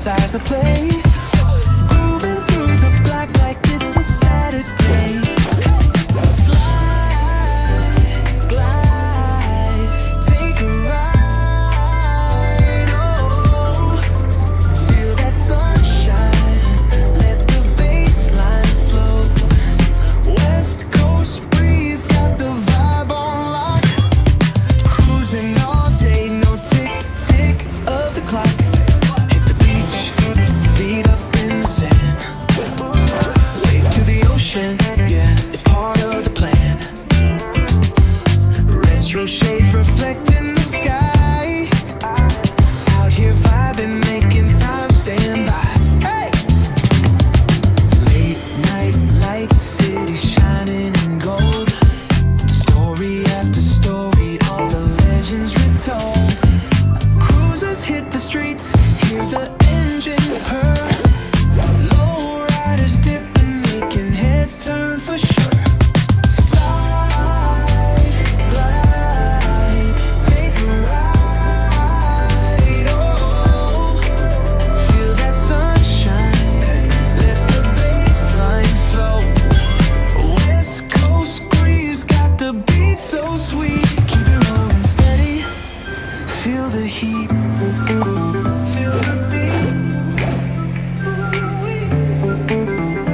size of play. Moving through the black like it's a Saturday. Slide, glide, take a ride. Oh, feel that sunshine, let the bassline flow. West Coast breeze got the vibe on lock. Cruising all day, no tick, tick of the clock. Hit the beach, feet up in the sand. Wave to the ocean, yeah, it's part of the plan. Retro shades reflecting the sky. Out here vibing, making time stand by. Hey! Late night lights, city shining in gold. Story after story, all the legends retold. Cruisers hit the streets, hear the engines purr. Low riders dipping, making heads turn for sure. Slide, glide, take a ride. Oh, feel that sunshine, let the bassline flow. West Coast breeze got the beat so sweet. Keep it rolling steady, feel the heat.